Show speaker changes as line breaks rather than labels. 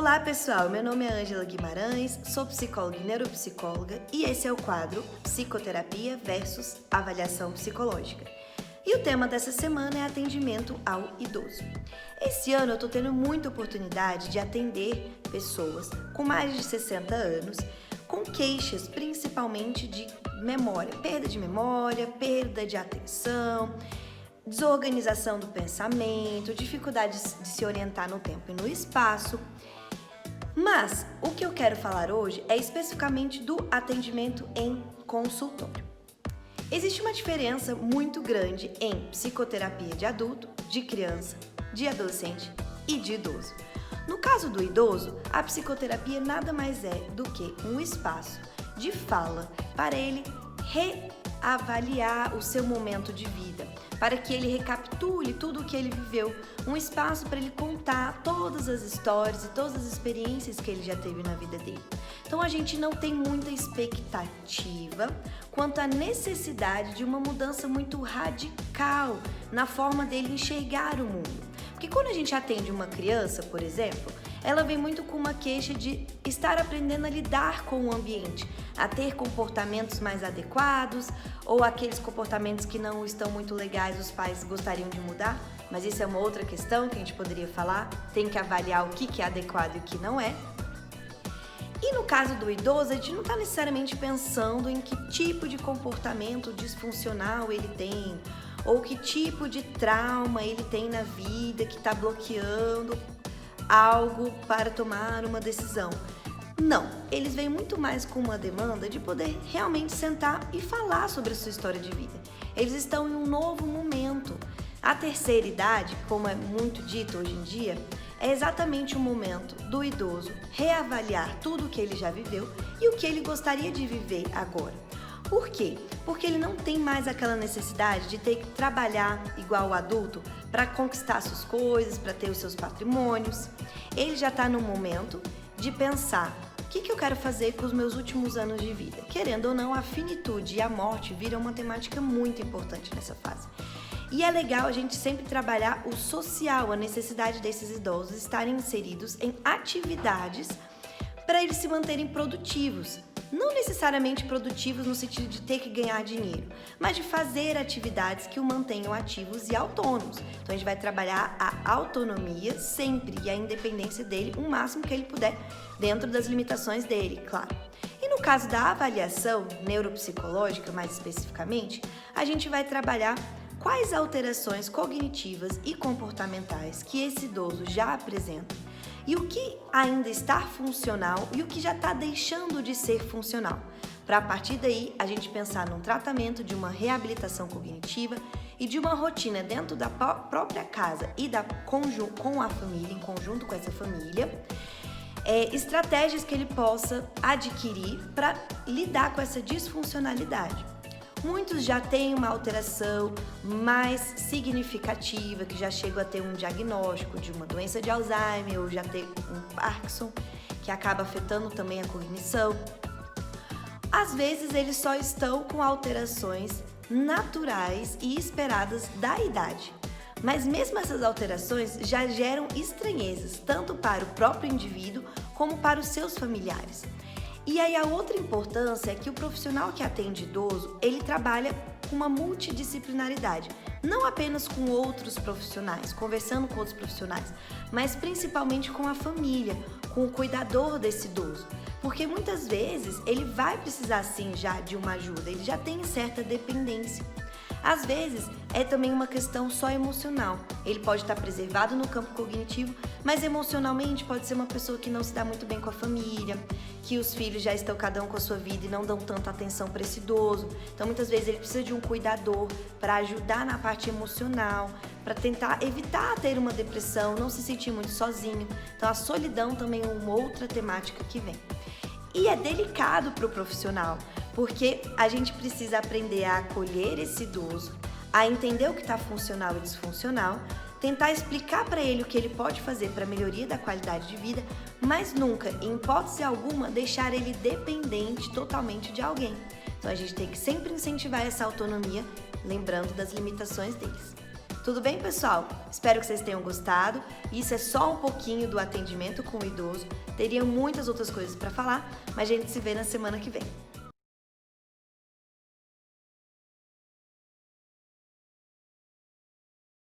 Olá pessoal, meu nome é Ângela Guimarães, sou psicóloga e neuropsicóloga e esse é o quadro Psicoterapia versus Avaliação Psicológica. E o tema dessa semana é atendimento ao idoso. Esse ano eu estou tendo muita oportunidade de atender pessoas com mais de 60 anos com queixas principalmente de memória, perda de atenção, desorganização do pensamento, dificuldade de se orientar no tempo e no espaço. Mas o que eu quero falar hoje é especificamente do atendimento em consultório. Existe uma diferença muito grande em psicoterapia de adulto, de criança, de adolescente e de idoso. No caso do idoso, a psicoterapia nada mais é do que um espaço de fala para ele reavaliar o seu momento de vida, para que ele recapitule tudo o que ele viveu, um espaço para ele contar todas as histórias e todas as experiências que ele já teve na vida dele. Então a gente não tem muita expectativa quanto à necessidade de uma mudança muito radical na forma dele enxergar o mundo. Porque quando a gente atende uma criança, por exemplo, ela vem muito com uma queixa de estar aprendendo a lidar com o ambiente, a ter comportamentos mais adequados ou aqueles comportamentos que não estão muito legais, os pais gostariam de mudar, mas isso é uma outra questão que a gente poderia falar, tem que avaliar o que é adequado e o que não é. E no caso do idoso, a gente não está necessariamente pensando em que tipo de comportamento disfuncional ele tem, ou que tipo de trauma ele tem na vida que está bloqueando algo para tomar uma decisão. Não, eles vêm muito mais com uma demanda de poder realmente sentar e falar sobre a sua história de vida. Eles estão em um novo momento. A terceira idade, como é muito dito hoje em dia, é exatamente o momento do idoso reavaliar tudo o que ele já viveu e o que ele gostaria de viver agora. Por quê? Porque ele não tem mais aquela necessidade de ter que trabalhar igual o adulto para conquistar suas coisas, para ter os seus patrimônios. Ele já está no momento de pensar o que eu quero fazer com os meus últimos anos de vida. Querendo ou não, a finitude e a morte viram uma temática muito importante nessa fase. E é legal a gente sempre trabalhar o social, a necessidade desses idosos estarem inseridos em atividades para eles se manterem produtivos. Não necessariamente produtivos no sentido de ter que ganhar dinheiro, mas de fazer atividades que o mantenham ativos e autônomos. Então a gente vai trabalhar a autonomia sempre e a independência dele o máximo que ele puder, dentro das limitações dele, claro. E no caso da avaliação neuropsicológica, mais especificamente, a gente vai trabalhar quais alterações cognitivas e comportamentais que esse idoso já apresenta e o que ainda está funcional e o que já está deixando de ser funcional. Para a partir daí, a gente pensar num tratamento de uma reabilitação cognitiva e de uma rotina dentro da própria casa e com a família, em conjunto com essa família, estratégias que ele possa adquirir para lidar com essa disfuncionalidade. Muitos já têm uma alteração mais significativa, que já chegam a ter um diagnóstico de uma doença de Alzheimer ou já ter um Parkinson, que acaba afetando também a cognição. Às vezes, eles só estão com alterações naturais e esperadas da idade. Mas mesmo essas alterações já geram estranhezas, tanto para o próprio indivíduo como para os seus familiares. E aí a outra importância é que o profissional que atende idoso, ele trabalha com uma multidisciplinaridade, não apenas com outros profissionais, conversando com outros profissionais, mas principalmente com a família, com o cuidador desse idoso, porque muitas vezes ele vai precisar sim já de uma ajuda, ele já tem certa dependência. Às vezes, é também uma questão só emocional. Ele pode estar preservado no campo cognitivo, mas emocionalmente pode ser uma pessoa que não se dá muito bem com a família, que os filhos já estão cada um com a sua vida e não dão tanta atenção para esse idoso. Então, muitas vezes, ele precisa de um cuidador para ajudar na parte emocional, para tentar evitar ter uma depressão, não se sentir muito sozinho. Então, a solidão também é uma outra temática que vem. E é delicado para o profissional, porque a gente precisa aprender a acolher esse idoso, a entender o que está funcional e disfuncional, tentar explicar para ele o que ele pode fazer para a melhoria da qualidade de vida, mas nunca, em hipótese alguma, deixar ele dependente totalmente de alguém. Então a gente tem que sempre incentivar essa autonomia, lembrando das limitações deles. Tudo bem, pessoal? Espero que vocês tenham gostado. Isso é só um pouquinho do atendimento com o idoso. Teriam muitas outras coisas para falar, mas a gente se vê na semana que vem.